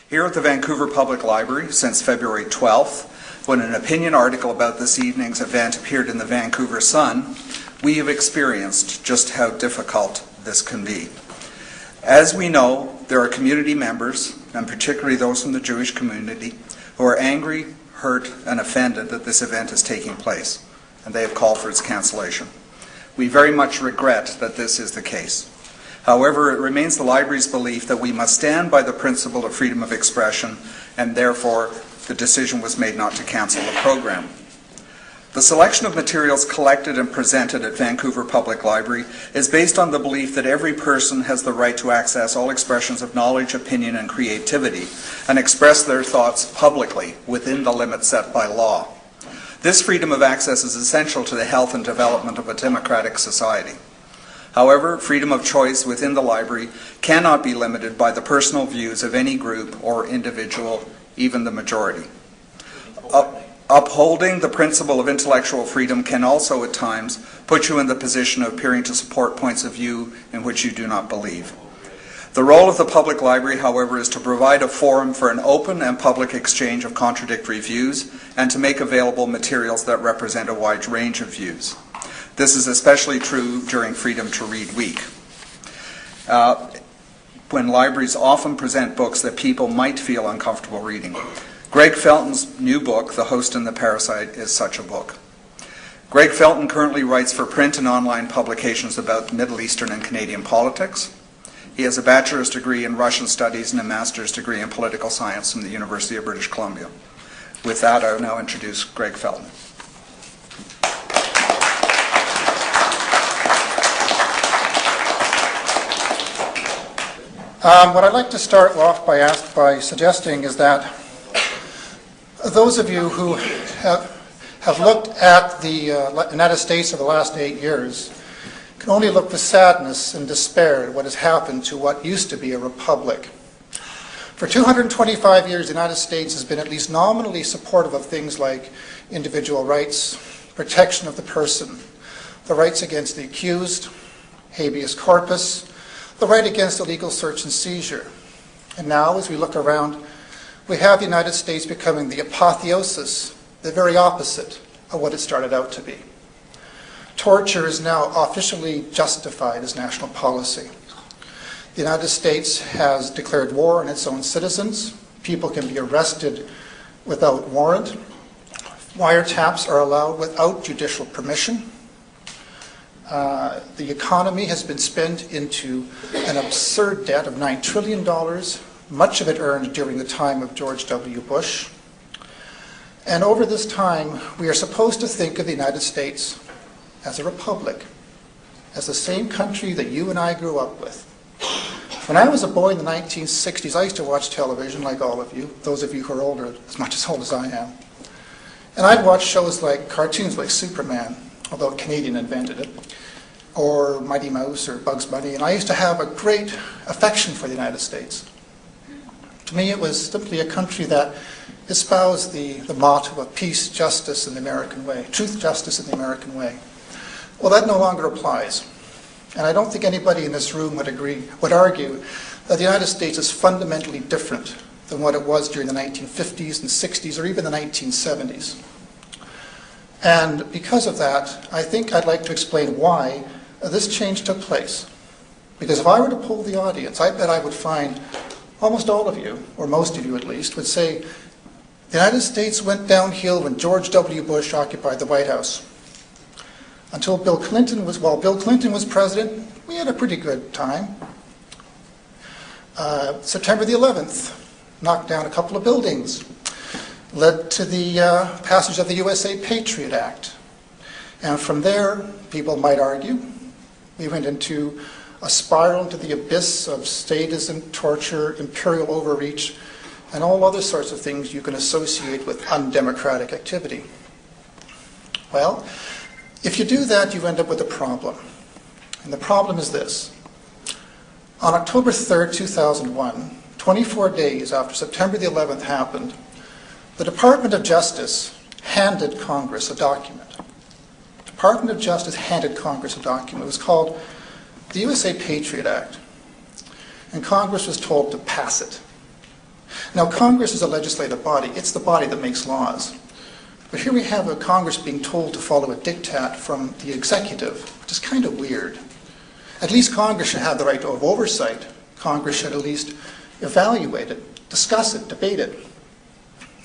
Here at the Vancouver Public Library since February 12th, when an opinion article about this evening's event appeared in the Vancouver Sun, we have experienced just how difficult this can be. As we know, there are community members, and particularly those from the Jewish community, who are angry, hurt, and offended that this event is taking place, and they have called for its cancellation. We very much regret that this is the case. However, it remains the library's belief that we must stand by the principle of freedom of expression, and therefore the decision was made not to cancel the program. The selection of materials collected and presented at Vancouver Public Library is based on the belief that every person has the right to access all expressions of knowledge, opinion, and creativity, and express their thoughts publicly within the limits set by law. This freedom of access is essential to the health and development of a democratic society. However, freedom of choice within the library cannot be limited by the personal views of any group or individual, even the majority. Upholding the principle of intellectual freedom can also at times put you in the position of appearing to support points of view in which you do not believe. The role of the public library, however, is to provide a forum for an open and public exchange of contradictory views and to make available materials that represent a wide range of views. This is especially true during Freedom to Read Week, when libraries often present books that people might feel uncomfortable reading. Greg Felton's new book, The Host and the Parasite, is such a book. Greg Felton currently writes for print and online publications about Middle Eastern and Canadian politics. He has a bachelor's degree in Russian studies and a master's degree in political science from the University of British Columbia. With that, I will now introduce Greg Felton. What I'd like to start off by suggesting is that those of you who have looked at the United States over the last 8 years can only look with sadness and despair at what has happened to what used to be a republic. For 225 years, the United States has been at least nominally supportive of things like individual rights, protection of the person, the rights against the accused, habeas corpus, the right against illegal search and seizure. And now, as we look around, we have the United States becoming the apotheosis, the very opposite of what it started out to be. Torture is now officially justified as national policy. The United States has declared war on its own citizens. People can be arrested without warrant. Wiretaps are allowed without judicial permission. The economy has been spent into an absurd debt of $9 trillion, much of it earned during the time of George W. Bush. And over this time, we are supposed to think of the United States as a republic, as the same country that you and I grew up with. When I was a boy in the 1960s, I used to watch television like all of you, those of you who are older, as much as old as I am. And I'd watch shows like cartoons like Superman, although a Canadian invented it, or Mighty Mouse or Bugs Bunny, and I used to have a great affection for the United States. To me, it was simply a country that espoused the motto of peace, justice, and the American way, truth, justice, and the American way. Well, that no longer applies. And I don't think anybody in this room would argue that the United States is fundamentally different than what it was during the 1950s and 60s or even the 1970s. And because of that, I think I'd like to explain why this change took place. Because if I were to poll the audience, I bet I would find almost all of you, or most of you at least, would say the United States went downhill when George W. Bush occupied the White House. While Bill Clinton was president, we had a pretty good time. September the 11th knocked down a couple of buildings, led to the passage of the USA Patriot Act. And from there, people might argue, we went into a spiral into the abyss of statism, torture, imperial overreach, and all other sorts of things you can associate with undemocratic activity. Well, if you do that, you end up with a problem. And the problem is this. On October 3rd, 2001, 24 days after September the 11th happened, the Department of Justice handed Congress a document. The Department of Justice handed Congress a document. It was called the USA Patriot Act. And Congress was told to pass it. Now, Congress is a legislative body. It's the body that makes laws. But here we have a Congress being told to follow a diktat from the executive, which is kind of weird. At least Congress should have the right to have oversight. Congress should at least evaluate it, discuss it, debate it.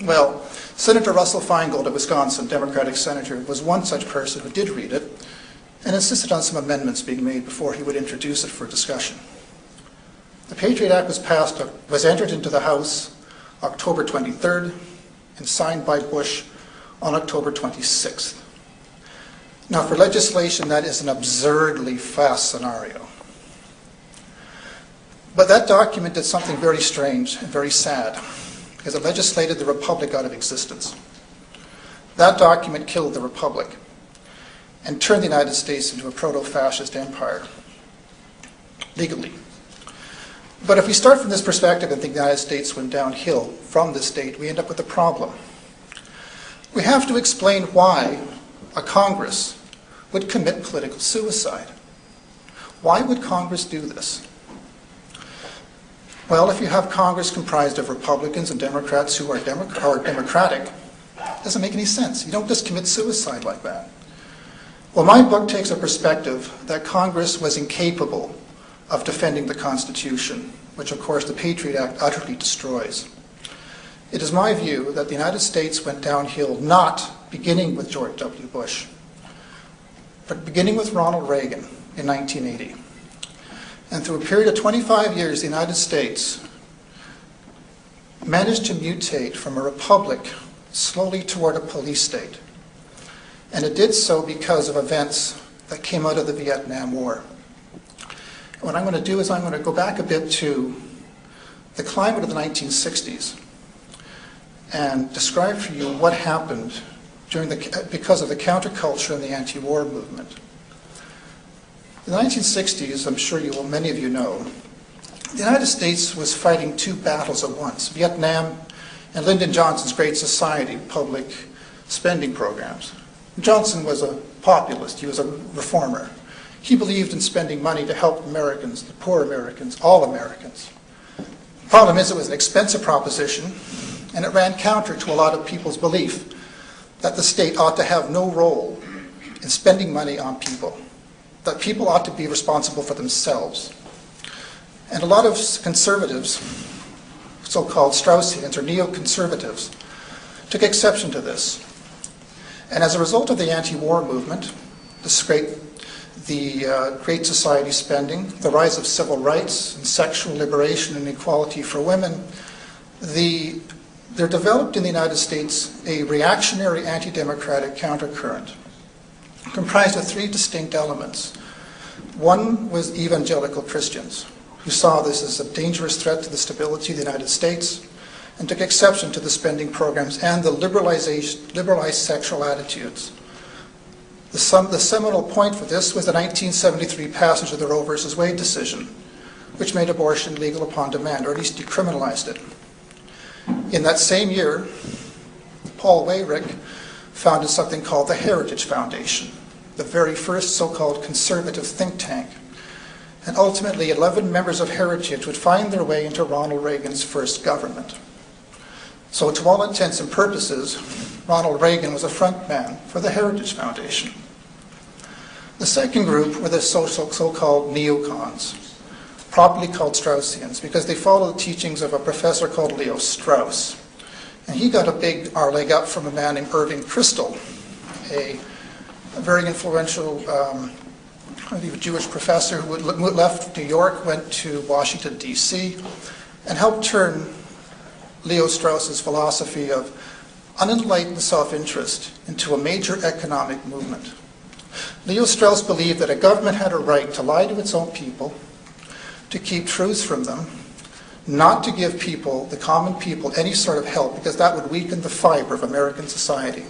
Well, Senator Russell Feingold of Wisconsin, Democratic senator, was one such person who did read it and insisted on some amendments being made before he would introduce it for discussion. The Patriot Act was entered into the House October 23rd and signed by Bush on October 26th. Now, for legislation, that is an absurdly fast scenario. But that document did something very strange and very sad, because it legislated the Republic out of existence. That document killed the Republic and turned the United States into a proto-fascist empire, legally. But if we start from this perspective and think the United States went downhill from this date, we end up with a problem. We have to explain why a Congress would commit political suicide. Why would Congress do this? Well, if you have Congress comprised of Republicans and Democrats who are democratic, it doesn't make any sense. You don't just commit suicide like that. Well, my book takes a perspective that Congress was incapable of defending the Constitution, which of course the Patriot Act utterly destroys. It is my view that the United States went downhill not beginning with George W. Bush, but beginning with Ronald Reagan in 1980. And through a period of 25 years, the United States managed to mutate from a republic slowly toward a police state. And it did so because of events that came out of the Vietnam War. What I'm going to do is I'm going to go back a bit to the climate of the 1960s and describe for you what happened because of the counterculture and the anti-war movement. In the 1960s, I'm sure many of you know, the United States was fighting two battles at once, Vietnam and Lyndon Johnson's Great Society public spending programs. Johnson was a populist, he was a reformer. He believed in spending money to help Americans, the poor Americans, all Americans. The problem is it was an expensive proposition, and it ran counter to a lot of people's belief that the state ought to have no role in spending money on people, that people ought to be responsible for themselves. And a lot of conservatives, so-called Straussians or neoconservatives, took exception to this. And as a result of the anti-war movement, the Great Society spending, the rise of civil rights and sexual liberation and equality for women, there developed in the United States a reactionary anti-democratic countercurrent comprised of three distinct elements. One was evangelical Christians, who saw this as a dangerous threat to the stability of the United States and took exception to the spending programs and the liberalized sexual attitudes. The seminal point for this was the 1973 passage of the Roe v. Wade decision, which made abortion legal upon demand, or at least decriminalized it. In that same year, Paul Weyrich founded something called the Heritage Foundation, the very first so-called conservative think tank. And ultimately, 11 members of Heritage would find their way into Ronald Reagan's first government. So to all intents and purposes, Ronald Reagan was a front man for the Heritage Foundation. The second group were the so-called neocons, properly called Straussians, because they followed the teachings of a professor called Leo Strauss. And he got a big leg up from a man named Irving Kristol, a very influential Jewish professor who left New York, went to Washington, D.C., and helped turn Leo Strauss's philosophy of unenlightened self-interest into a major economic movement. Leo Strauss believed that a government had a right to lie to its own people, to keep truths from them, not to give people, the common people, any sort of help, because that would weaken the fiber of American society.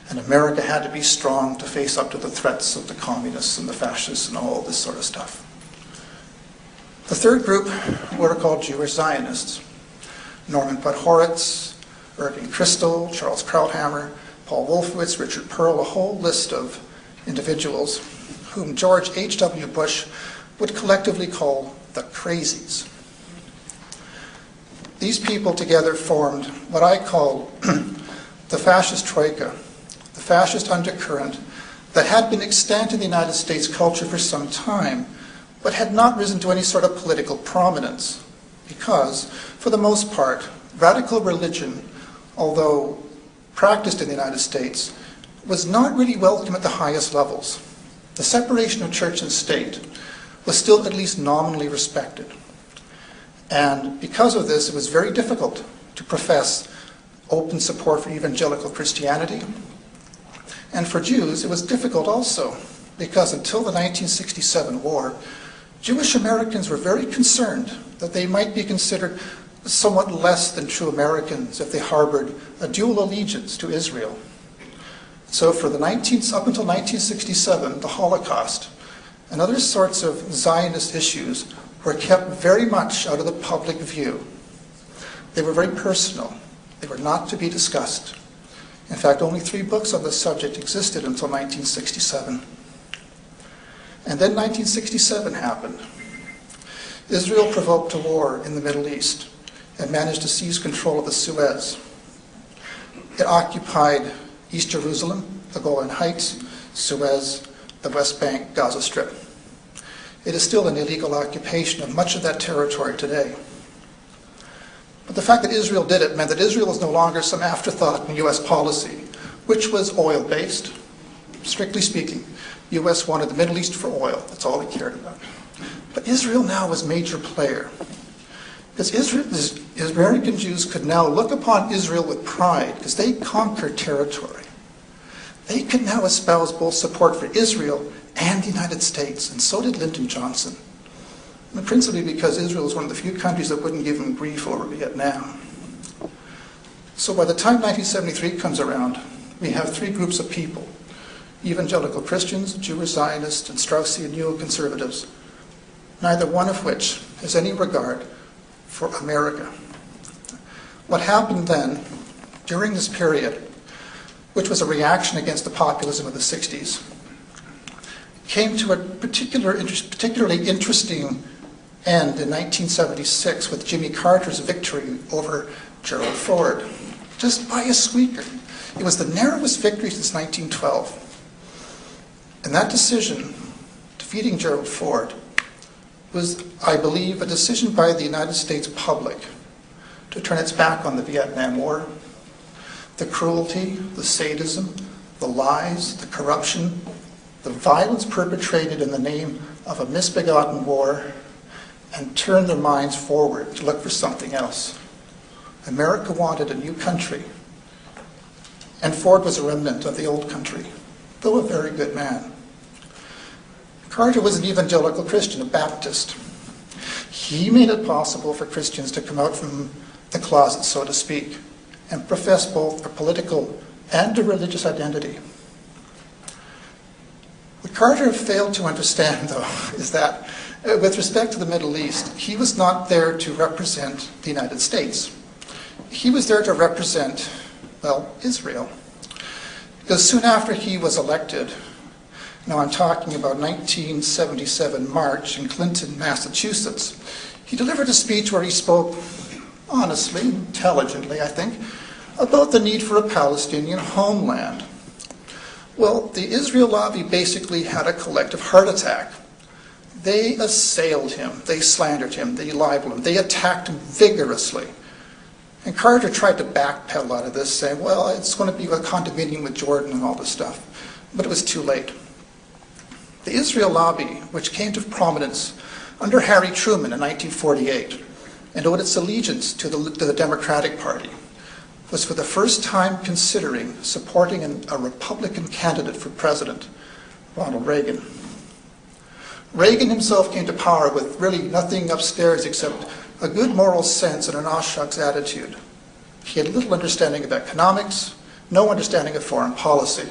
And America had to be strong to face up to the threats of the communists and the fascists and all this sort of stuff. The third group were called Jewish Zionists. Norman Podhoretz, Irving Kristol, Charles Krauthammer, Paul Wolfowitz, Richard Pearl, a whole list of individuals whom George H.W. Bush would collectively call the crazies. these people together formed what I call the fascist troika, the fascist undercurrent that had been extant in the United States culture for some time, but had not risen to any sort of political prominence. Because, for the most part, radical religion, although practiced in the United States, was not really welcome at the highest levels. The separation of church and state was still at least nominally respected. And because of this, it was very difficult to profess open support for evangelical Christianity. And for Jews, it was difficult also, because until the 1967 war, Jewish Americans were very concerned that they might be considered somewhat less than true Americans if they harbored a dual allegiance to Israel. So up until 1967, the Holocaust and other sorts of Zionist issues were kept very much out of the public view. They were very personal. They were not to be discussed. In fact, only 3 books on the subject existed until 1967. And then 1967 happened. Israel provoked a war in the Middle East and managed to seize control of the Suez. It occupied East Jerusalem, the Golan Heights, Suez, the West Bank, Gaza Strip. It is still an illegal occupation of much of that territory today. But the fact that Israel did it meant that Israel was no longer some afterthought in U.S. policy, which was oil-based. Strictly speaking, the U.S. wanted the Middle East for oil. That's all they cared about. But Israel now was a major player. Because American Jews could now look upon Israel with pride because they conquered territory. They could now espouse both support for Israel and the United States, and so did Lyndon Johnson. And principally because Israel is one of the few countries that wouldn't give him grief over Vietnam. So by the time 1973 comes around, we have 3 groups of people: evangelical Christians, Jewish Zionists, and Straussian neoconservatives, neither one of which has any regard for America. What happened then, during this period, which was a reaction against the populism of the 60s, came to a particularly interesting end in 1976 with Jimmy Carter's victory over Gerald Ford, just by a squeaker. It was the narrowest victory since 1912. And that decision, defeating Gerald Ford, was, I believe, a decision by the United States public to turn its back on the Vietnam War, the cruelty, the sadism, the lies, the corruption, the violence perpetrated in the name of a misbegotten war, and turn their minds forward to look for something else. America wanted a new country, and Ford was a remnant of the old country, though a very good man. Carter was an evangelical Christian, a Baptist. He made it possible for Christians to come out from the closet, so to speak, and profess both a political and a religious identity. What Carter failed to understand, though, is that with respect to the Middle East, he was not there to represent the United States. He was there to represent, well, Israel. Because soon after he was elected, now I'm talking about 1977 March in Clinton, Massachusetts, he delivered a speech where he spoke honestly, intelligently, I think, about the need for a Palestinian homeland. Well, the Israel lobby basically had a collective heart attack. They assailed him, they slandered him, they libeled him, they attacked him vigorously. And Carter tried to backpedal out of this, saying, well, it's going to be a condominium with Jordan and all this stuff. But it was too late. The Israel lobby, which came to prominence under Harry Truman in 1948, and owed its allegiance to the Democratic Party, was for the first time considering supporting a Republican candidate for president, Ronald Reagan. Reagan himself came to power with really nothing upstairs except a good moral sense and an aw shucks attitude. He had little understanding of economics, no understanding of foreign policy,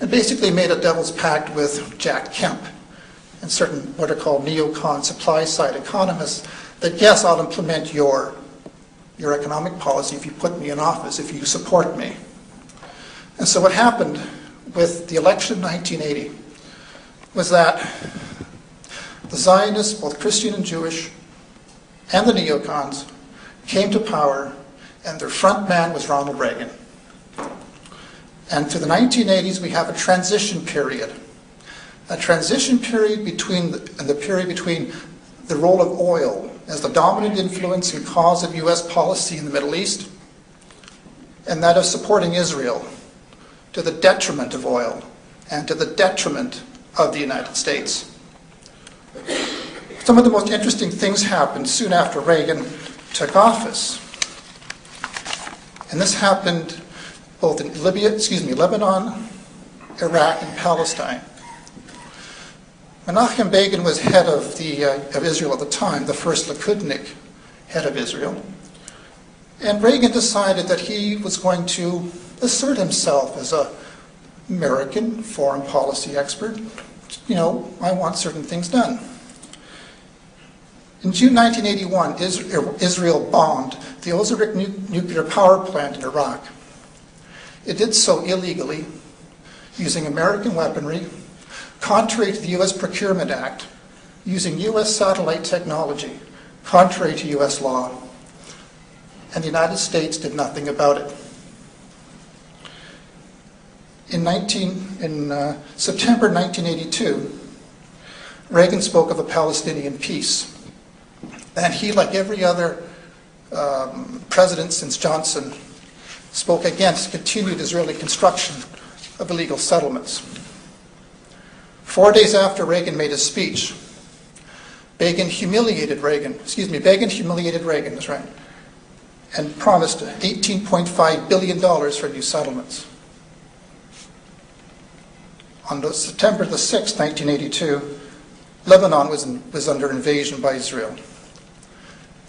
and basically made a devil's pact with Jack Kemp and certain what are called neocon supply-side economists that, yes, I'll implement your economic policy if you put me in office, if you support me. And so what happened with the election in 1980 was that the Zionists, both Christian and Jewish, and the neocons, came to power, and their front man was Ronald Reagan. And through the 1980s, we have a transition period. A transition period between the role of oil as the dominant influence and cause of U.S. policy in the Middle East, and that of supporting Israel, to the detriment of oil and to the detriment of the United States. Some of the most interesting things happened soon after Reagan took office. And this happened both in Lebanon, Iraq, and Palestine. Menachem Begin was head of Israel at the time, the first Likudnik head of Israel. And Reagan decided that he was going to assert himself as an American foreign policy expert. You know, I want certain things done. In June 1981, Israel bombed the Ozark nuclear power plant in Iraq. It did so illegally, using American weaponry, contrary to the U.S. Procurement Act, using U.S. satellite technology, contrary to U.S. law, and the United States did nothing about it. In September 1982, Reagan spoke of a Palestinian peace. And he, like every other president since Johnson, spoke against continued Israeli construction of illegal settlements. 4 days after Reagan made his speech, Begin humiliated Reagan, that's right, and promised $18.5 billion for new settlements. On September the 6th, 1982, Lebanon was under invasion by Israel.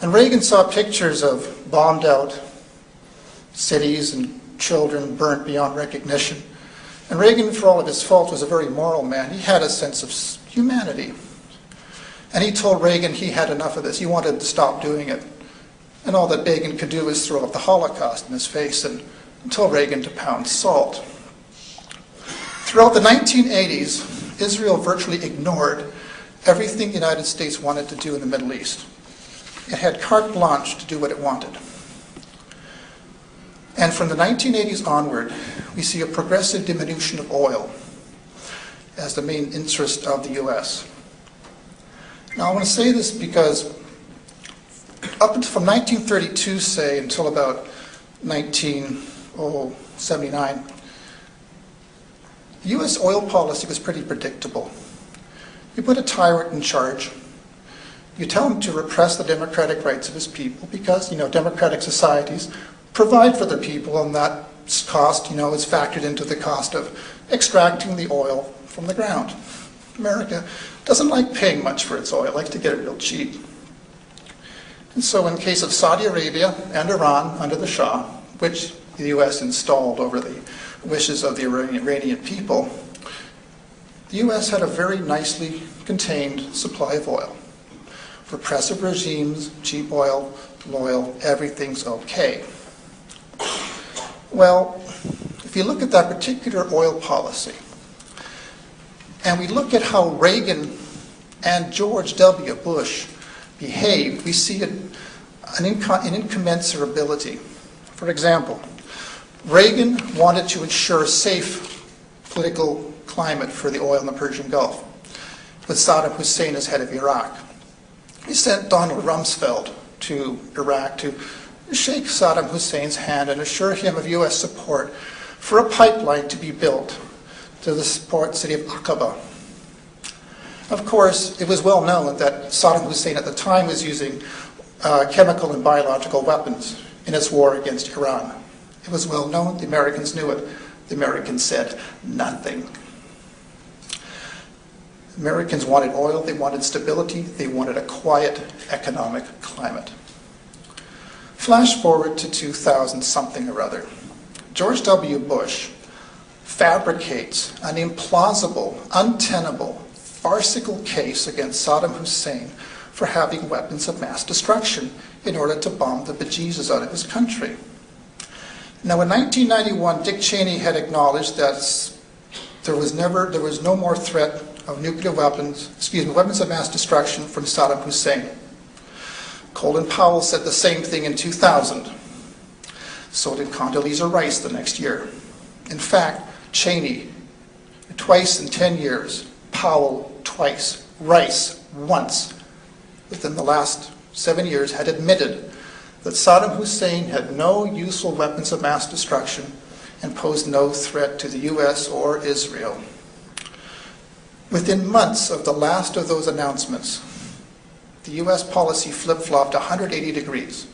And Reagan saw pictures of bombed out cities and children burnt beyond recognition. And Reagan, for all of his faults, was a very moral man. He had a sense of humanity. And he told Reagan he had enough of this. He wanted to stop doing it. And all that Begin could do was throw up the Holocaust in his face and told Reagan to pound salt. Throughout the 1980s, Israel virtually ignored everything the United States wanted to do in the Middle East. It had carte blanche to do what it wanted. And from the 1980s onward, we see a progressive diminution of oil as the main interest of the U.S. Now I want to say this because up until from 1932, say, until about 1979, U.S. oil policy was pretty predictable. You put a tyrant in charge. You tell him to repress the democratic rights of his people because, democratic societies provide for the people, and that cost, is factored into the cost of extracting the oil from the ground. America doesn't like paying much for its oil, it likes to get it real cheap. And so in case of Saudi Arabia and Iran under the Shah, which the U.S. installed over the wishes of the Iranian people, the U.S. had a very nicely contained supply of oil. Repressive regimes, cheap oil, loyal, everything's okay. Well, if you look at that particular oil policy, and we look at how Reagan and George W. Bush behaved, we see an incommensurability. For example, Reagan wanted to ensure a safe political climate for the oil in the Persian Gulf, with Saddam Hussein as head of Iraq. He sent Donald Rumsfeld to Iraq to shake Saddam Hussein's hand and assure him of U.S. support for a pipeline to be built to the port city of Aqaba. Of course, it was well known that Saddam Hussein at the time was using chemical and biological weapons in his war against Iran. It was well known, the Americans knew it. The Americans said nothing. Americans wanted oil, they wanted stability, they wanted a quiet economic climate. Flash forward to 2000-something or other. George W. Bush fabricates an implausible, untenable, farcical case against Saddam Hussein for having weapons of mass destruction in order to bomb the bejesus out of his country. Now in 1991, Dick Cheney had acknowledged that there was no more threat of weapons of mass destruction from Saddam Hussein. Colin Powell said the same thing in 2000. So did Condoleezza Rice the next year. In fact, Cheney, twice in 10 years, Powell twice, Rice once, within the last 7 years, had admitted that Saddam Hussein had no useful weapons of mass destruction and posed no threat to the US or Israel. Within months of the last of those announcements, the US policy flip-flopped 180 degrees.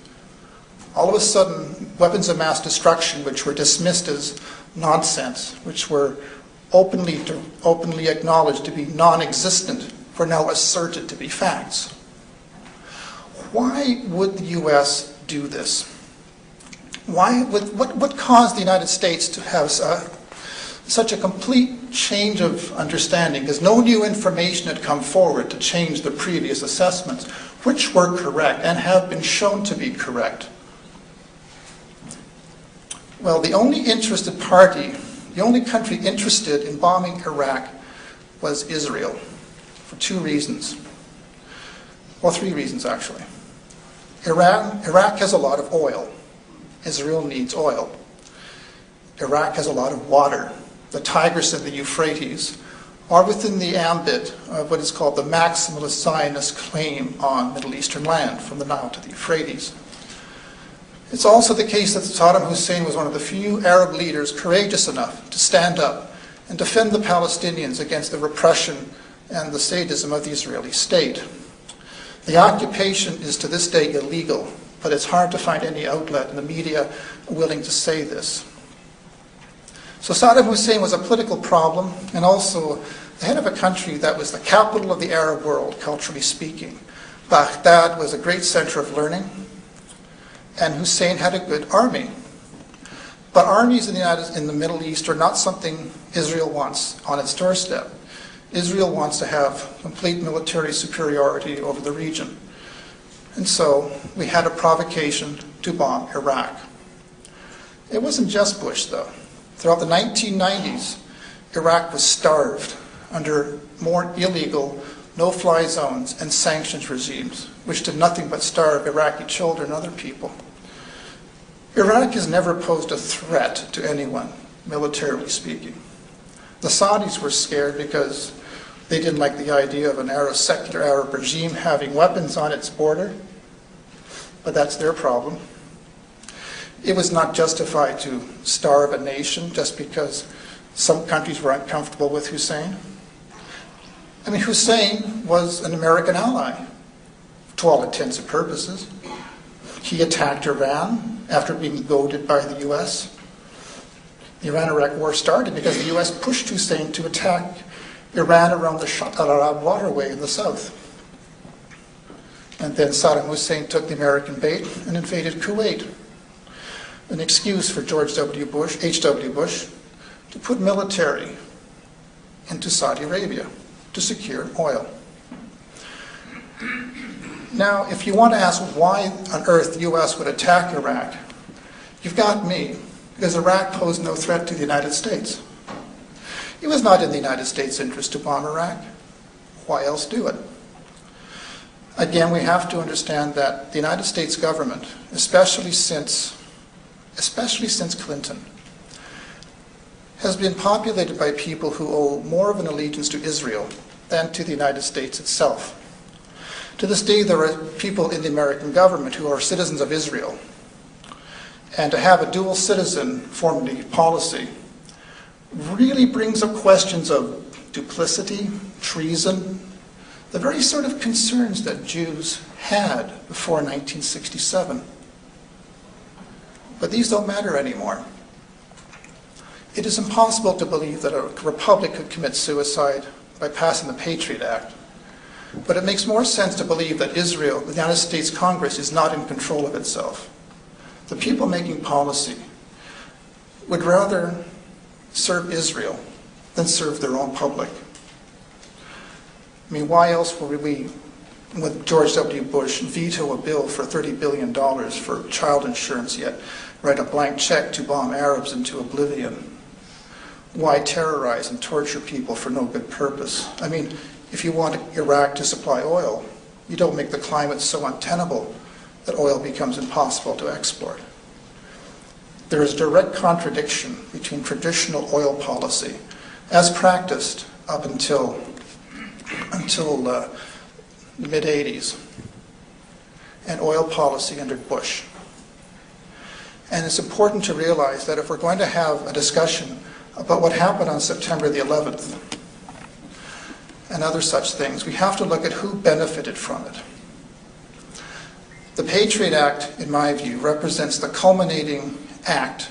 All of a sudden, weapons of mass destruction, which were dismissed as nonsense, which were openly acknowledged to be non-existent, were now asserted to be facts. Why would the US do this? What caused the United States to have such a complete change of understanding? Because no new information had come forward to change the previous assessments, which were correct and have been shown to be correct. Well, the only interested party, the only country interested in bombing Iraq was Israel, for two reasons. Well, three reasons, actually. Iraq has a lot of oil. Israel needs oil. Iraq has a lot of water. The Tigris and the Euphrates are within the ambit of what is called the maximalist Zionist claim on Middle Eastern land, from the Nile to the Euphrates. It's also the case that Saddam Hussein was one of the few Arab leaders courageous enough to stand up and defend the Palestinians against the repression and the sadism of the Israeli state. The occupation is to this day illegal, but it's hard to find any outlet in the media willing to say this. So Saddam Hussein was a political problem and also the head of a country that was the capital of the Arab world, culturally speaking. Baghdad was a great center of learning, and Hussein had a good army. But armies in the Middle East are not something Israel wants on its doorstep. Israel wants to have complete military superiority over the region. And so we had a provocation to bomb Iraq. It wasn't just Bush, though. Throughout the 1990s, Iraq was starved under more illegal, no-fly zones and sanctions regimes, which did nothing but starve Iraqi children and other people. Iraq has never posed a threat to anyone, militarily speaking. The Saudis were scared because they didn't like the idea of an secular Arab regime having weapons on its border, but that's their problem. It was not justified to starve a nation just because some countries were uncomfortable with Hussein. I mean, Hussein was an American ally, to all intents and purposes. He attacked Iran after being goaded by the US. The Iran-Iraq war started because the US pushed Hussein to attack Iran around the Shatt al-Arab waterway in the south. And then Saddam Hussein took the American bait and invaded Kuwait. An excuse for H.W. Bush, to put military into Saudi Arabia to secure oil. Now, if you want to ask why on earth the US would attack Iraq, you've got me, because Iraq posed no threat to the United States. It was not in the United States' interest to bomb Iraq. Why else do it? Again, we have to understand that the United States government, especially since Clinton, has been populated by people who owe more of an allegiance to Israel than to the United States itself. To this day, there are people in the American government who are citizens of Israel. And to have a dual citizen forming policy really brings up questions of duplicity, treason, the very sort of concerns that Jews had before 1967. But these don't matter anymore. It is impossible to believe that a republic could commit suicide by passing the Patriot Act. But it makes more sense to believe that Israel, the United States Congress, is not in control of itself. The people making policy would rather serve Israel than serve their own public. I mean, why else would we, with George W. Bush, veto a bill for $30 billion for child insurance, yet write a blank check to bomb Arabs into oblivion? Why terrorize and torture people for no good purpose? I mean, if you want Iraq to supply oil, you don't make the climate so untenable that oil becomes impossible to export. There is direct contradiction between traditional oil policy as practiced up until the mid-'80s and oil policy under Bush. And it's important to realize that if we're going to have a discussion about what happened on September the 11th and other such things, we have to look at who benefited from it. The Patriot Act, in my view, represents the culminating act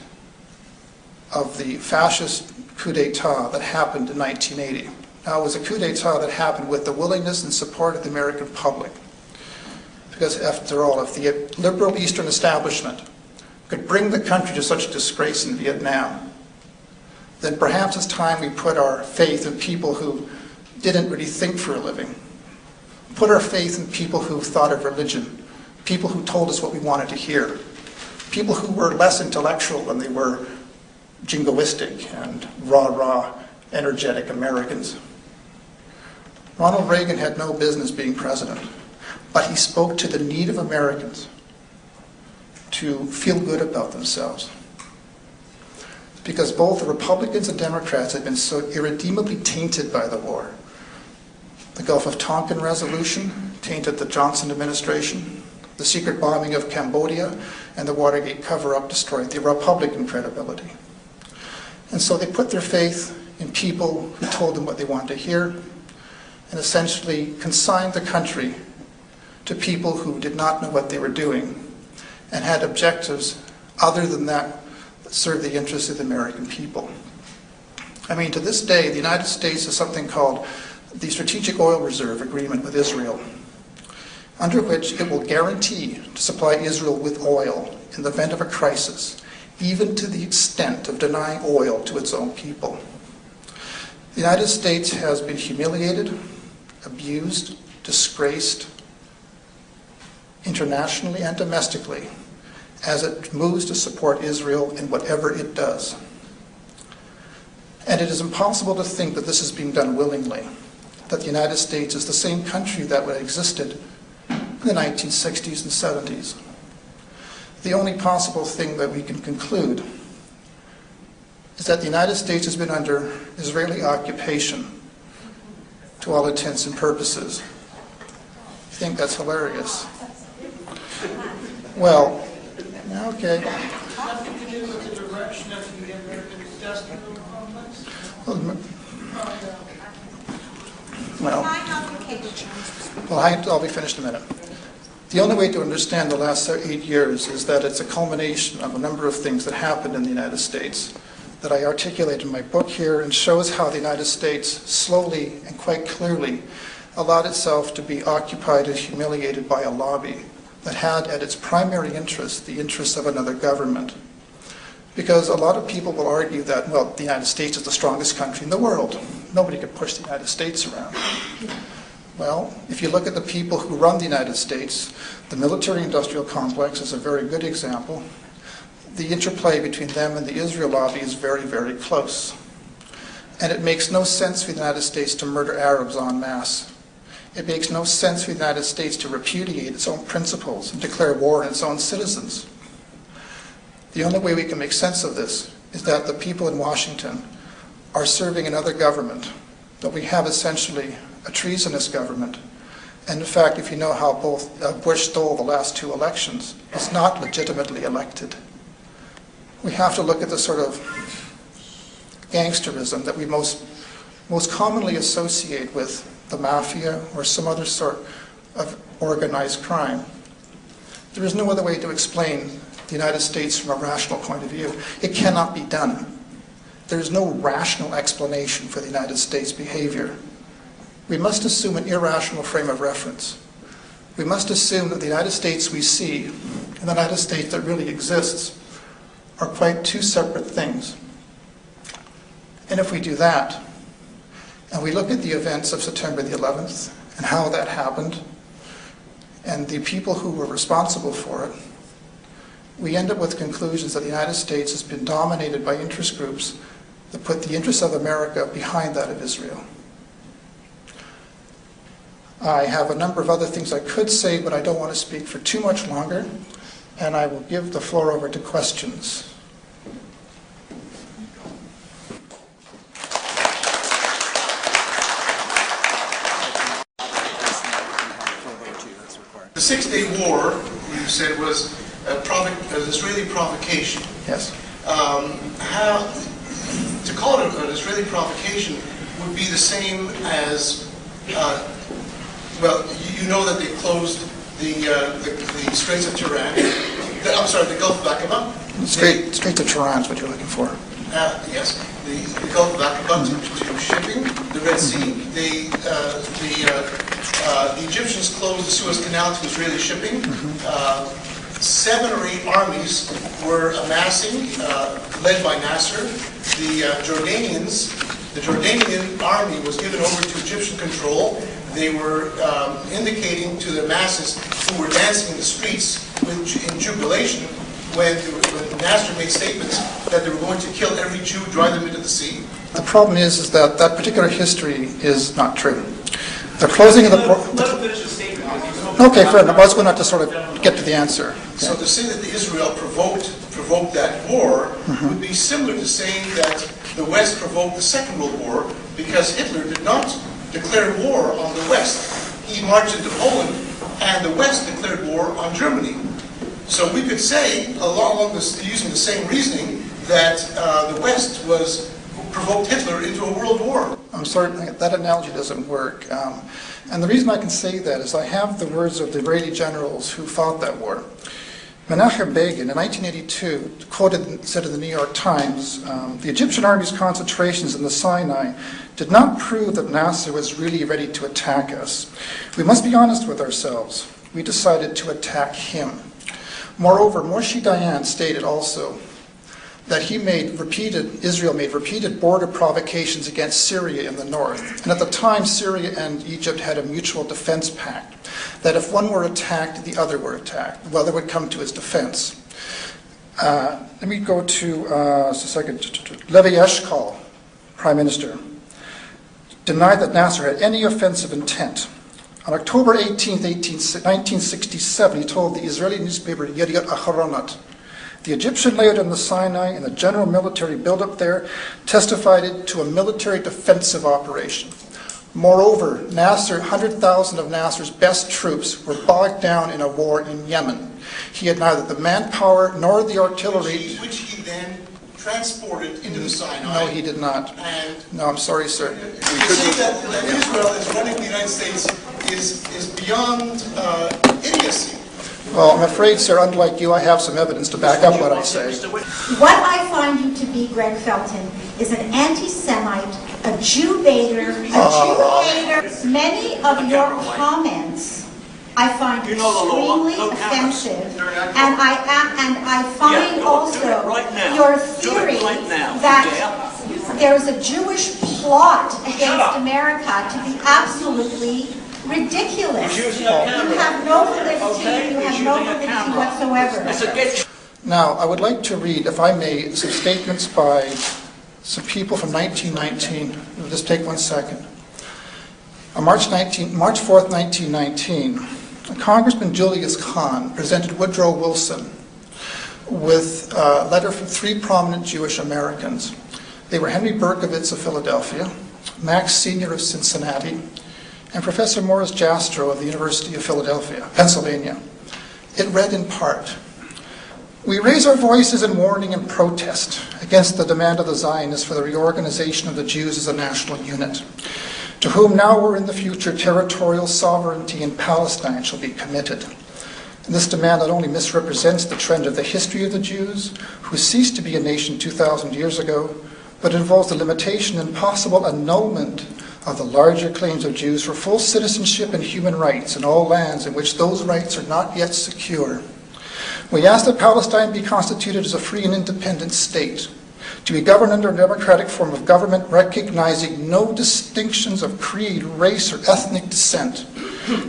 of the fascist coup d'etat that happened in 1980. Now, it was a coup d'etat that happened with the willingness and support of the American public. Because after all, if the liberal Eastern establishment could bring the country to such disgrace in Vietnam, then perhaps it's time we put our faith in people who didn't really think for a living. Put our faith in people who thought of religion, people who told us what we wanted to hear, people who were less intellectual than they were jingoistic and rah-rah, energetic Americans. Ronald Reagan had no business being president, but he spoke to the need of Americans to feel good about themselves. Because both the Republicans and Democrats had been so irredeemably tainted by the war. The Gulf of Tonkin resolution tainted the Johnson administration. The secret bombing of Cambodia and the Watergate cover-up destroyed the Republican credibility. And so they put their faith in people who told them what they wanted to hear and essentially consigned the country to people who did not know what they were doing and had objectives other than that serve the interests of the American people. I mean, to this day, the United States has something called the Strategic Oil Reserve Agreement with Israel, under which it will guarantee to supply Israel with oil in the event of a crisis, even to the extent of denying oil to its own people. The United States has been humiliated, abused, disgraced, internationally and domestically, as it moves to support Israel in whatever it does. And it is impossible to think that this is being done willingly, that the United States is the same country that existed in the 1960s and 70s. The only possible thing that we can conclude is that the United States has been under Israeli occupation to all intents and purposes. I think that's hilarious. Well, okay. Nothing to do with the direction of the American industrial complex? I'll be finished in a minute. The only way to understand the last 8 years is that it's a culmination of a number of things that happened in the United States that I articulate in my book here and shows how the United States slowly and quite clearly allowed itself to be occupied and humiliated by a lobby that had at its primary interest the interests of another government. Because a lot of people will argue that, well, the United States is the strongest country in the world. Nobody could push the United States around. Well, if you look at the people who run the United States, the military-industrial complex is a very good example. The interplay between them and the Israel lobby is very, very close. And it makes no sense for the United States to murder Arabs en masse. It makes no sense for the United States to repudiate its own principles and declare war on its own citizens. The only way we can make sense of this is that the people in Washington are serving another government, that we have essentially a treasonous government. And in fact, if you know how both Bush stole the last 2 elections, it's not legitimately elected. We have to look at the sort of gangsterism that we most commonly associate with the mafia or some other sort of organized crime. There is no other way to explain the United States from a rational point of view. It cannot be done. There is no rational explanation for the United States' behavior. We must assume an irrational frame of reference. We must assume that the United States we see and the United States that really exists are quite 2 separate things. And if we do that, and we look at the events of September the 11th and how that happened, and the people who were responsible for it, we end up with conclusions that the United States has been dominated by interest groups that put the interests of America behind that of Israel. I have a number of other things I could say, but I don't want to speak for too much longer, and I will give the floor over to questions. The Six-Day War, you said, was an Israeli provocation. Yes. To call it an Israeli provocation would be the same as, well, you know that they closed the Straits of Tiran. I'm sorry, the Gulf of Aqaba. Straight to Tehran is what you're looking for. Yes, the Gulf of Aqaba to shipping, the Red Sea. The Egyptians closed the Suez Canal to Israeli shipping. 7 or 8 armies were amassing, led by Nasser. The Jordanian army was given over to Egyptian control. They were indicating to the masses who were dancing in the streets in jubilation when Nasser made statements that they were going to kill every Jew, drive them into the sea. The problem is that that particular history is not true. The closing of the... Let him finish the statement. Okay, fair enough. I was going to have to sort of get to the answer. So to say that Israel provoked that war would be similar to saying that the West provoked the Second World War, because Hitler did not declare war on the West. He marched into Poland, and the West declared war on Germany. So we could say, along this, using the same reasoning, that the West provoked Hitler into a world war. I'm sorry, that analogy doesn't work. And the reason I can say that is I have the words of the Israeli generals who fought that war. Menachem Begin, in 1982, said in the New York Times, the Egyptian army's concentrations in the Sinai did not prove that Nasser was really ready to attack us. We must be honest with ourselves. We decided to attack him. Moreover, Moshe Dayan stated also that Israel made repeated border provocations against Syria in the north. And at the time, Syria and Egypt had a mutual defense pact, that if one were attacked, the other were attacked. The other would come to his defense. Let me go to, Levi Eshkol, Prime Minister, denied that Nasser had any offensive intent. On October 18, 1967, he told the Israeli newspaper Yediot Aharonot, the Egyptian layout in the Sinai and the general military buildup there testified to a military defensive operation. Moreover, 100,000 of Nasser's best troops were bogged down in a war in Yemen. He had neither the manpower nor the artillery. Which he then transported into the Sinai. No, he did not. No, I'm sorry, sir. To say that Israel is running the United States is beyond idiocy. Well, I'm afraid, sir, unlike you, I have some evidence to back up what I say. What I find you to be, Greg Felton, is an anti-Semite, a Jew-baiter, a Jew-hater. Many of your comments I find extremely offensive, and I find also your theory that there is a Jewish plot against America to be absolutely ridiculous. You have no validity. You have no validity whatsoever. Now, I would like to read, if I may, some statements by some people from 1919. Just take 1 second. On March 4th, 1919, Congressman Julius Kahn presented Woodrow Wilson with a letter from 3 prominent Jewish Americans. They were Henry Berkowitz of Philadelphia, Max Senior of Cincinnati, and Professor Morris Jastrow of the University of Philadelphia, Pennsylvania. It read in part, "We raise our voices in warning and protest against the demand of the Zionists for the reorganization of the Jews as a national unit, to whom now or in the future territorial sovereignty in Palestine shall be committed. And this demand not only misrepresents the trend of the history of the Jews, who ceased to be a nation 2,000 years ago, but involves the limitation and possible annulment of the larger claims of Jews for full citizenship and human rights in all lands in which those rights are not yet secure. We ask that Palestine be constituted as a free and independent state, to be governed under a democratic form of government recognizing no distinctions of creed, race, or ethnic descent,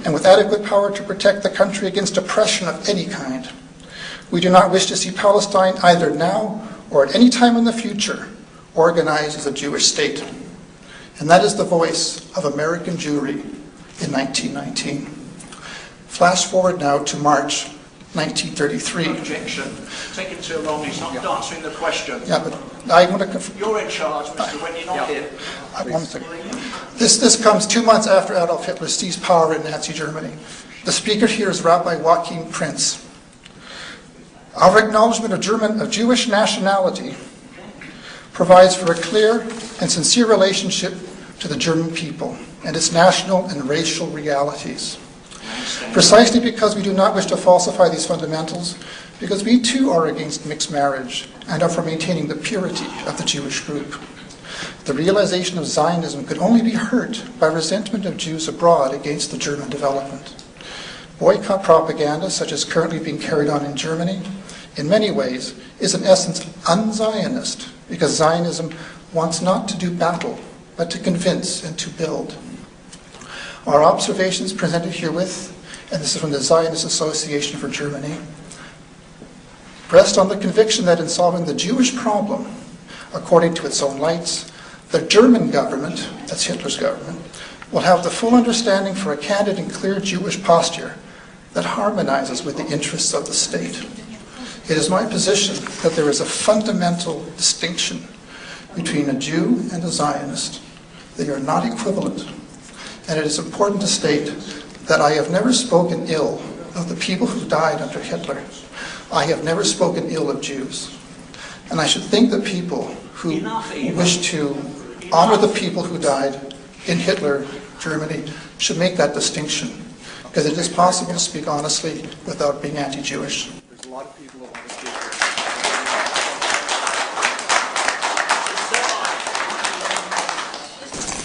and with adequate power to protect the country against oppression of any kind. We do not wish to see Palestine either now or at any time in the future organized as a Jewish state." And that is the voice of American Jewry in 1919. Flash forward now to March 1933. Objection. Taking too long. He's not answering the question. Yeah, but I want to You're in charge, Mr. When you're not here. One second. This comes 2 months after Adolf Hitler seized power in Nazi Germany. The speaker here is Rabbi Joachim Prinz. Our acknowledgement of Jewish nationality provides for a clear and sincere relationship to the German people and its national and racial realities. Precisely because we do not wish to falsify these fundamentals, because we too are against mixed marriage and are for maintaining the purity of the Jewish group. The realization of Zionism could only be hurt by resentment of Jews abroad against the German development. Boycott propaganda, such as currently being carried on in Germany, in many ways is in essence un-Zionist, because Zionism wants not to do battle, but to convince and to build. Our observations presented herewith, and this is from the Zionist Association for Germany, rest on the conviction that in solving the Jewish problem, according to its own lights, the German government, that's Hitler's government, will have the full understanding for a candid and clear Jewish posture that harmonizes with the interests of the state. It is my position that there is a fundamental distinction between a Jew and a Zionist. They are not equivalent. And it is important to state that I have never spoken ill of the people who died under Hitler. I have never spoken ill of Jews. And I should think that people who wish to honor the people who died in Hitler, Germany, should make that distinction. Because it is possible to speak honestly without being anti-Jewish. There's a lot of people that want to speak.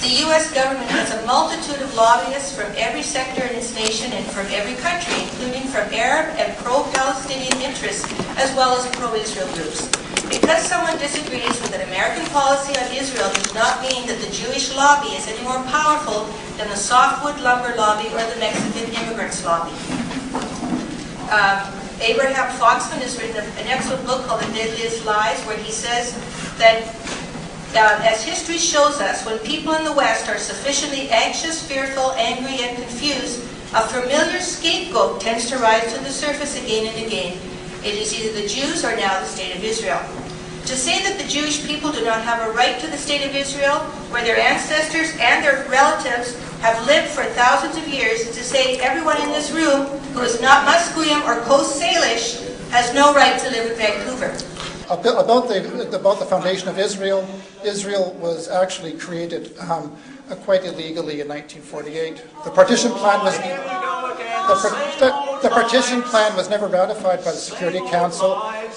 The U.S. government has a multitude of lobbyists from every sector in its nation and from every country, including from Arab and pro-Palestinian interests, as well as pro-Israel groups. Because someone disagrees with an American policy on Israel does not mean that the Jewish lobby is any more powerful than the softwood lumber lobby or the Mexican immigrants lobby. Abraham Foxman has written an excellent book called The Deadliest Lies, where he says that as history shows us, when people in the West are sufficiently anxious, fearful, angry, and confused, a familiar scapegoat tends to rise to the surface again and again. It is either the Jews or now the State of Israel. To say that the Jewish people do not have a right to the State of Israel, where their ancestors and their relatives have lived for thousands of years, is to say everyone in this room who is not Musqueam or Coast Salish has no right to live in Vancouver. About the foundation of Israel, Israel was actually created quite illegally in 1948. The partition plan was the partition plan was never ratified by the Security Council.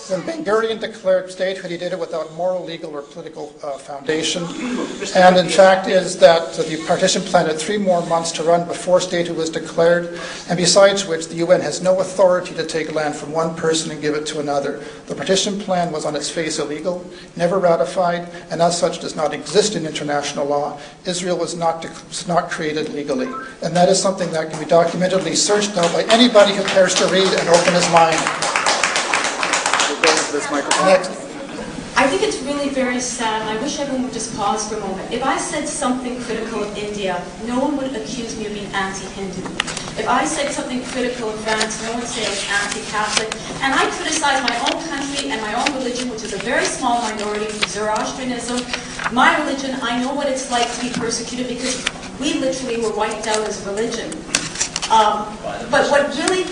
When Ben-Gurion declared statehood, he did it without moral, legal, or political foundation. And in fact is that the partition plan had 3 more months to run before statehood was declared, and besides which the UN has no authority to take land from one person and give it to another. The partition plan was on its face illegal, never ratified, and as such does not exist in international law. Israel was not created legally, and that is something that can be documentedly searched out by anybody who cares to read and open his mind. We'll go into this microphone. Next. I think it's really very sad, and I wish everyone would just pause for a moment. If I said something critical of India, no one would accuse me of being anti-Hindu. If I said something critical of France, no one would say I was anti-Catholic. And I criticize my own country and my own religion, which is a very small minority, Zoroastrianism. My religion, I know what it's like to be persecuted because we literally were wiped out as a religion. But what really...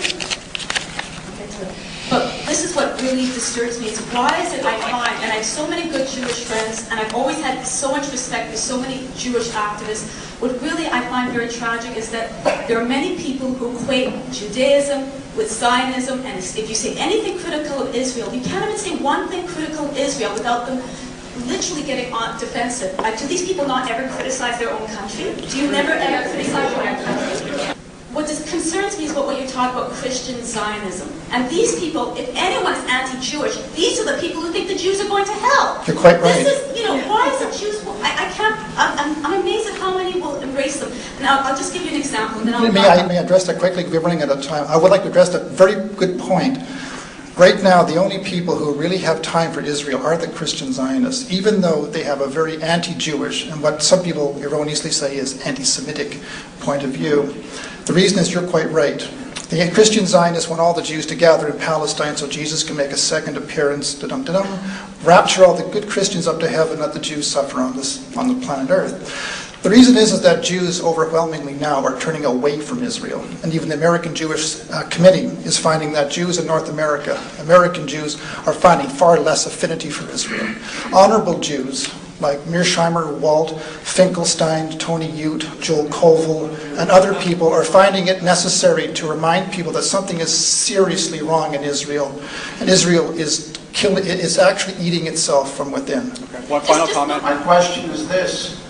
But this is what really disturbs me. It's why is it I find, and I have so many good Jewish friends, and I've always had so much respect for so many Jewish activists. What really I find very tragic is that there are many people who equate Judaism with Zionism, and if you say anything critical of Israel, you can't even say one thing critical of Israel without them literally getting on defensive. Do these people not ever criticize their own country? Do you never ever criticize your own country? What concerns me is what you talk about Christian Zionism. And these people, if anyone is anti-Jewish, these are the people who think the Jews are going to hell. You're quite right. This is, why is the Jews, I can't, I'm amazed at how many will embrace them. Now, I'll just give you an example. And then May I address that quickly? We're running out of time. I would like to address that very good point. Right now, the only people who really have time for Israel are the Christian Zionists, even though they have a very anti-Jewish, and what some people erroneously say is anti-Semitic point of view. The reason is you're quite right. The Christian Zionists want all the Jews to gather in Palestine so Jesus can make a second appearance, rapture all the good Christians up to heaven, let the Jews suffer on the planet Earth. The reason is that Jews overwhelmingly now are turning away from Israel. And even the American Jewish Committee is finding that Jews in North America, American Jews, are finding far less affinity for Israel. Honorable Jews like Mearsheimer, Walt, Finkelstein, Tony Ute, Joel Koval, and other people are finding it necessary to remind people that something is seriously wrong in Israel. And Israel is actually eating itself from within. Okay. One final comment. My question is this.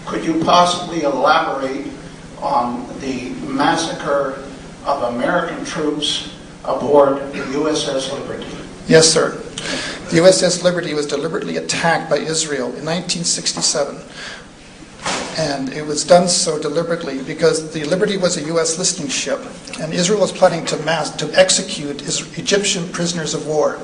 Could you possibly elaborate on the massacre of American troops aboard the USS Liberty? Yes, sir. The USS Liberty was deliberately attacked by Israel in 1967. And it was done so deliberately because the Liberty was a U.S. listing ship, and Israel was planning to execute Egyptian prisoners of war.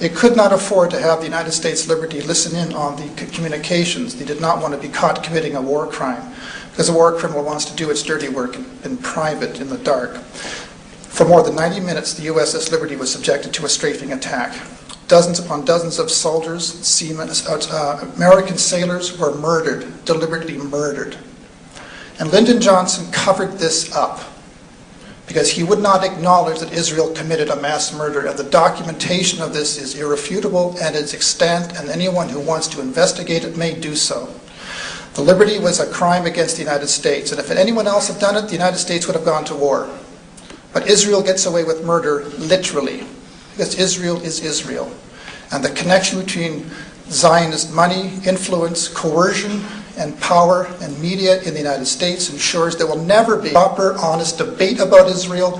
It could not afford to have the United States Liberty listen in on the communications. They did not want to be caught committing a war crime, because a war criminal wants to do its dirty work in private, in the dark. For more than 90 minutes, the USS Liberty was subjected to a strafing attack. Dozens upon dozens of soldiers, seamen, American sailors were murdered, deliberately murdered. And Lyndon Johnson covered this up because he would not acknowledge that Israel committed a mass murder. And the documentation of this is irrefutable and its extent, and anyone who wants to investigate it may do so. The Liberty was a crime against the United States, and if anyone else had done it, the United States would have gone to war. But Israel gets away with murder literally, because Israel is Israel. And the connection between Zionist money, influence, coercion, and power and media in the United States ensures there will never be proper, honest debate about Israel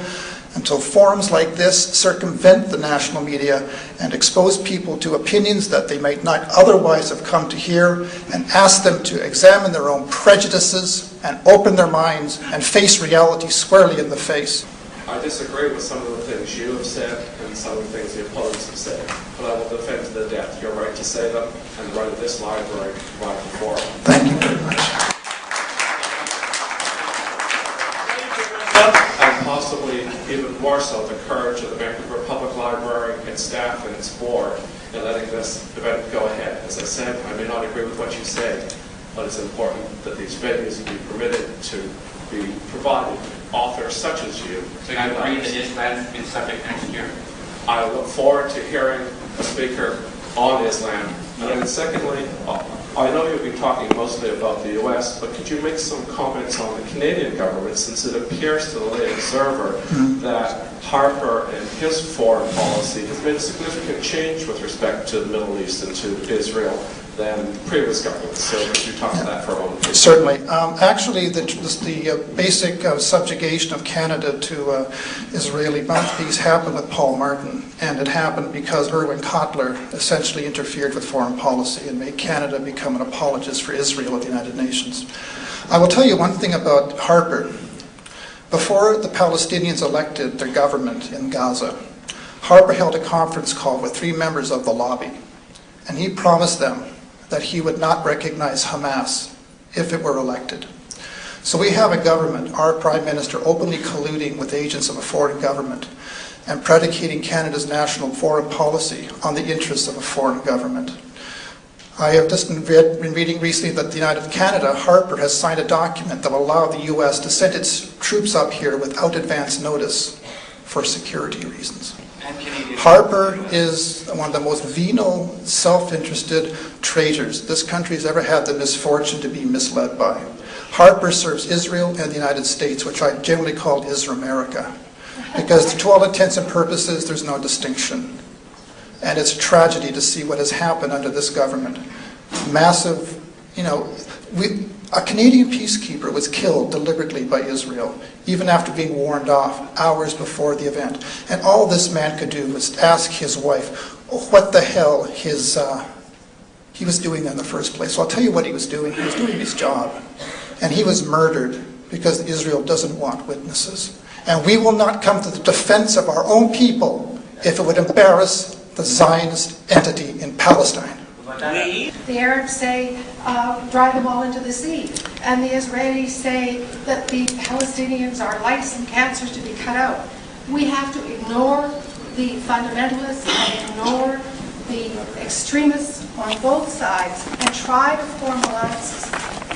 until forums like this circumvent the national media and expose people to opinions that they might not otherwise have come to hear, and ask them to examine their own prejudices and open their minds and face reality squarely in the face. I disagree with some of the things you have said and some of the things the opponents have said, but I will defend to the death your right to say them and the right of this library to provide the forum. Thank you very much. And possibly even more so the courage of the Vancouver Public Library, its staff and its board in letting this event go ahead. As I said, I may not agree with what you say, but it's important that these venues be permitted to be provided authors such as you. So you agree that Islam has been subject next year? I look forward to hearing a speaker on Islam. And secondly, I know you've been talking mostly about the U.S., but could you make some comments on the Canadian government, since it appears to the lay observer that Harper and his foreign policy has made a significant change with respect to the Middle East and to Israel than previous governments. So could you talk to that for a moment, please? Certainly. Actually, the basic subjugation of Canada to Israeli mouthpiece happened with Paul Martin, and it happened because Erwin Kotler essentially interfered with foreign policy and made Canada become an apologist for Israel at the United Nations. I will tell you one thing about Harper. Before the Palestinians elected their government in Gaza, Harper held a conference call with 3 members of the lobby, and he promised them that he would not recognize Hamas if it were elected. So we have a government, our Prime Minister, openly colluding with agents of a foreign government and predicating Canada's national foreign policy on the interests of a foreign government. I have just been reading recently that the United Canada, Harper, has signed a document that will allow the U.S. to send its troops up here without advance notice for security reasons. Harper is one of the most venal, self-interested traitors this country has ever had the misfortune to be misled by. Harper serves Israel and the United States, which I generally call Israel-America, because to all intents and purposes, there's no distinction. And it's a tragedy to see what has happened under this government. Massive, a Canadian peacekeeper was killed deliberately by Israel, even after being warned off hours before the event. And all this man could do was ask his wife what the hell he was doing in the first place. So I'll tell you what he was doing. He was doing his job. And he was murdered because Israel doesn't want witnesses. And we will not come to the defense of our own people if it would embarrass the Zionist entity in Palestine. The Arabs say, drive them all into the sea. And the Israelis say that the Palestinians are lice and cancers to be cut out. We have to ignore the fundamentalists and ignore the extremists on both sides and try to form alliances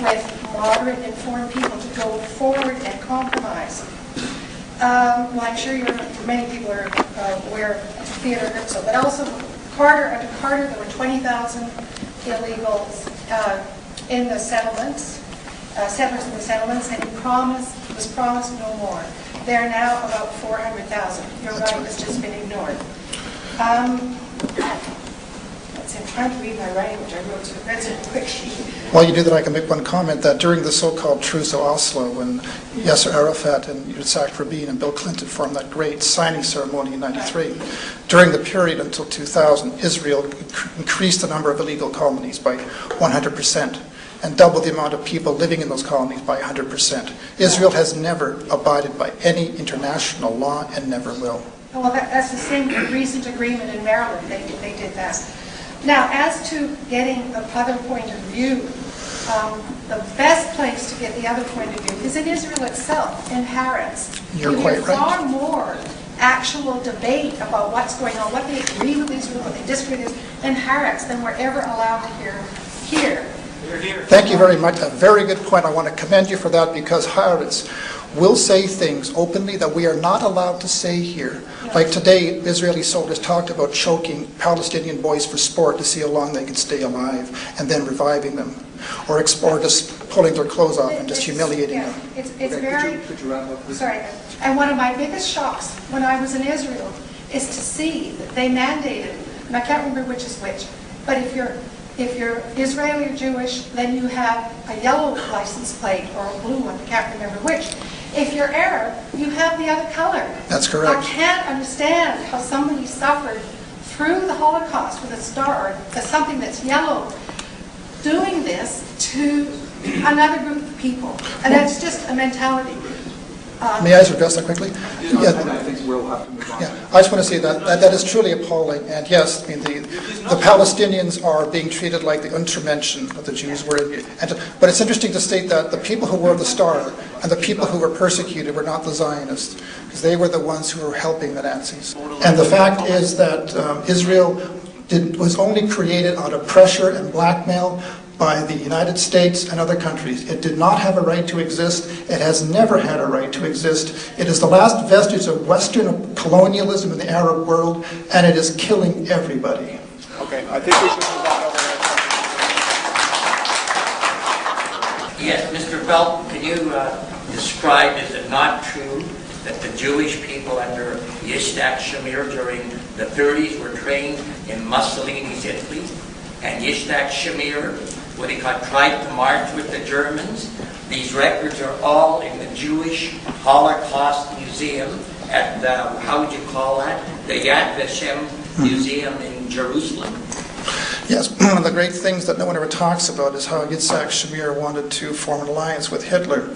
with moderate, informed people to go forward and compromise. Well, I'm sure many people are aware of Theodore Herzl, but also under Carter, there were 20,000 illegals in the settlements, settlers in the settlements, and he was promised no more. They're now about 400,000. You're right, it's just been ignored. I'm trying to read my writing, which I wrote to a quick sheet. While you do that, I can make one comment that during the so-called Truce of Oslo, when Yasser Arafat and Yitzhak Rabin and Bill Clinton formed that great signing ceremony in '93, during the period until 2000, Israel increased the number of illegal colonies by 100% and doubled the amount of people living in those colonies by 100%. Israel has never abided by any international law and never will. Well, that's the same recent agreement in Maryland. They did that. Now, as to getting the other point of view, the best place to get the other point of view is in Israel itself, in Haaretz. You're quite right. Far more actual debate about what's going on, what they agree with Israel, what they disagree with in Haaretz than we're ever allowed to hear here. Thank you very much. A very good point. I want to commend you for that, because Haaretz will say things openly that we are not allowed to say here. Like today, Israeli soldiers talked about choking Palestinian boys for sport to see how long they could stay alive and then reviving them. Or just pulling their clothes off and just humiliating them. It's very... Could you wrap up? Sorry. And one of my biggest shocks when I was in Israel is to see that they mandated, and I can't remember which is which, but if you're Israeli or Jewish, then you have a yellow license plate or a blue one, I can't remember which. If you're Arab, you have the other color. That's correct. I can't understand how somebody suffered through the Holocaust with a star, something that's yellow, doing this to another group of people. And that's just a mentality. May I address that quickly? Yeah, I think we'll have to move on. Yeah, I just want to say that is truly appalling. And yes, I mean, the Palestinians are being treated like the Untermenschen that the Jews were. But it's interesting to state that the people who wore the star and the people who were persecuted were not the Zionists, because they were the ones who were helping the Nazis. And the fact is that Israel was only created out of pressure and blackmail by the United States and other countries. It did not have a right to exist. It has never had a right to exist. It is the last vestige of Western colonialism in the Arab world, and it is killing everybody. Okay, I think we should move on over there. Yes, Mr. Felt, can you describe, is it not true that the Jewish people under Yitzhak Shamir during the 30s were trained in Mussolini's Italy? And Yitzhak Shamir, when he tried to march with the Germans, these records are all in the Jewish Holocaust Museum at the, how would you call that? The Yad Vashem Museum in Jerusalem. Yes, one of the great things that no one ever talks about is how Yitzhak Shamir wanted to form an alliance with Hitler.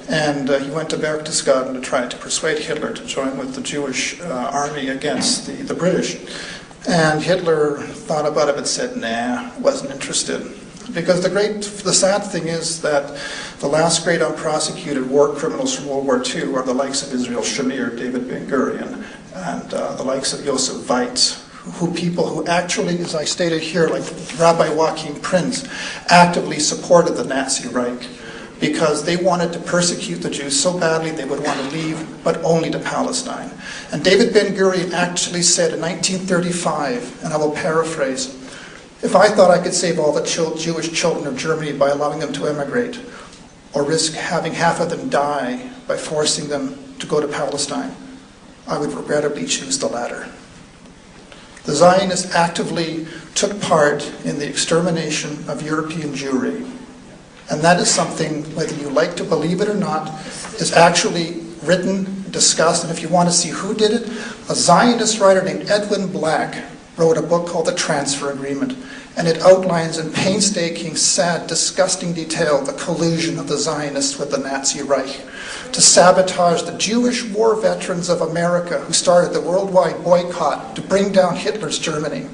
And he went to Berchtesgaden to try to persuade Hitler to join with the Jewish army against the British. And Hitler thought about it and said, nah, wasn't interested. Because the sad thing is that the last great unprosecuted war criminals from World War II are the likes of Israel Shamir, David Ben-Gurion, and the likes of Yosef Weitz, people who actually, as I stated here, like Rabbi Joachim Prinz, actively supported the Nazi Reich because they wanted to persecute the Jews so badly they would want to leave, but only to Palestine. And David Ben-Gurion actually said in 1935, and I will paraphrase, if I thought I could save all the Jewish children of Germany by allowing them to emigrate, or risk having half of them die by forcing them to go to Palestine, I would regrettably choose the latter. The Zionists actively took part in the extermination of European Jewry. And that is something, whether you like to believe it or not, is actually written, discussed, and if you want to see who did it, a Zionist writer named Edwin Black wrote a book called The Transfer Agreement, and it outlines in painstaking, sad, disgusting detail the collusion of the Zionists with the Nazi Reich to sabotage the Jewish war veterans of America who started the worldwide boycott to bring down Hitler's Germany.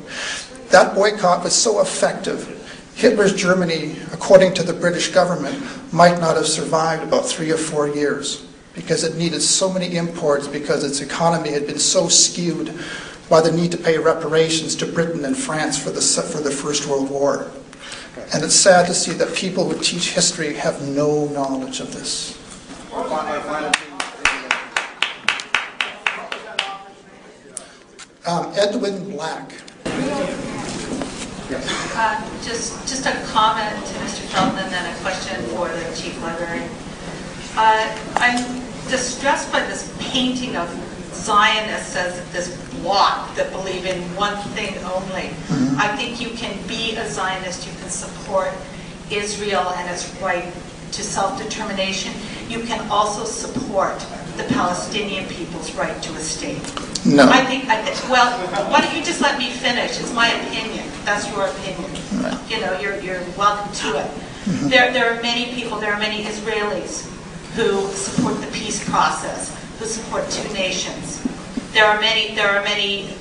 That boycott was so effective, Hitler's Germany, according to the British government, might not have survived about 3 or 4 years because it needed so many imports because its economy had been so skewed by the need to pay reparations to Britain and France for the First World War. And it's sad to see that people who teach history have no knowledge of this. Edwin Black. Just a comment to Mr. Feldman and a question for the Chief Librarian. I'm distressed by this painting of Zionists as this bloc that believe in one thing only. I think you can be a Zionist, you can support Israel and its right to self-determination. You can also support the Palestinian people's right to a state. No. Well, why don't you just let me finish? It's my opinion. That's your opinion. Right. You know, you're welcome to it. There are many people, there are many Israelis who support the peace process, who support two nations. There are many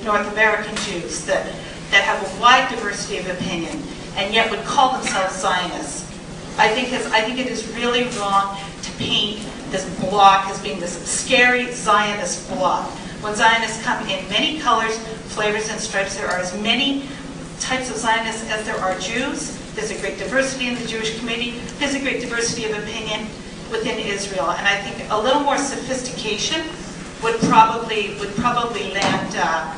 North American Jews that have a wide diversity of opinion and yet would call themselves Zionists. I think it is really wrong to paint this bloc as being this scary Zionist bloc. When Zionists come in many colors, flavors, and stripes, there are as many types of Zionists as there are Jews. There's a great diversity in the Jewish community. There's a great diversity of opinion within Israel. And I think a little more sophistication would probably land a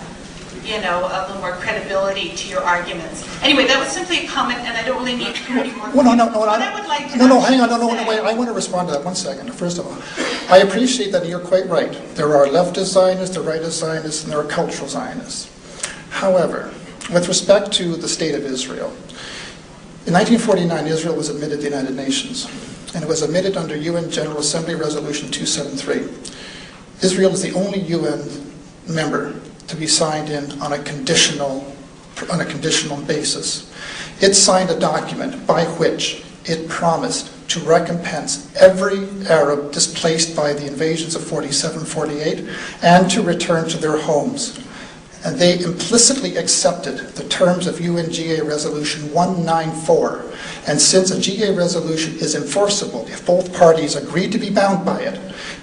little more credibility to your arguments. Anyway, that was simply a comment, and I don't really need any more. Well, no, What I would like to hang on, wait, I want to respond to that 1 second. First of all, I appreciate that you're quite right. There are leftist Zionists, there are rightist Zionists, and there are cultural Zionists. However, with respect to the State of Israel, in 1949, Israel was admitted to the United Nations, and it was admitted under UN General Assembly Resolution 273. Israel is the only UN member to be signed in on a conditional basis. It signed a document by which it promised to recompense every Arab displaced by the invasions of 47-48 and to return to their homes. And they implicitly accepted the terms of UNGA Resolution 194. And since a GA resolution is enforceable, if both parties agree to be bound by it,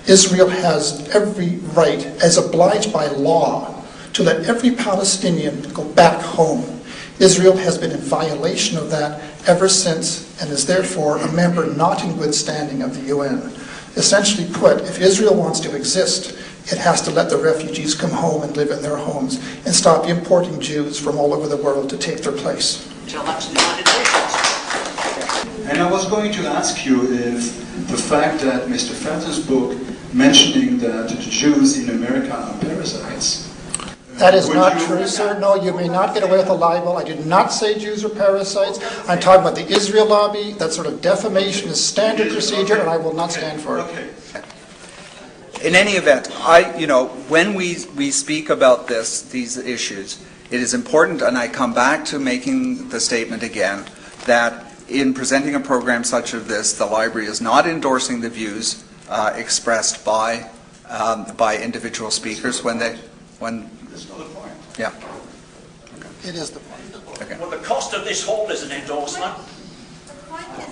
Israel has every right, as obliged by law, to let every Palestinian go back home. Israel has been in violation of that ever since and is therefore a member not in good standing of the UN. Essentially put, if Israel wants to exist, it has to let the refugees come home and live in their homes and stop importing Jews from all over the world to take their place. And I was going to ask you if the fact that Mr. Felton's book mentioning that the Jews in America are parasites. That is not true, sir. No, you may not get away with a libel. I did not say Jews are parasites. I'm talking about the Israel lobby. That sort of defamation is standard procedure, and I will not stand for it. Okay. In any event, when we speak about these issues, it is important, and I come back to making the statement again, that in presenting a program such as this, the library is not endorsing the views expressed by individual speakers when. That's not the point. Yeah. It is the point. Okay. Well, the cost of this hall is an endorsement.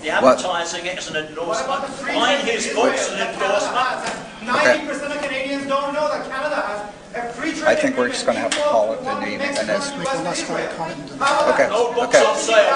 The advertising it is an endorsement. Buying his books is an endorsement. 90% of Canadians don't know that Canada has a free trade. I think we're just going to have to call it the name. Let's make a less comment. Okay. No books Okay. on sale.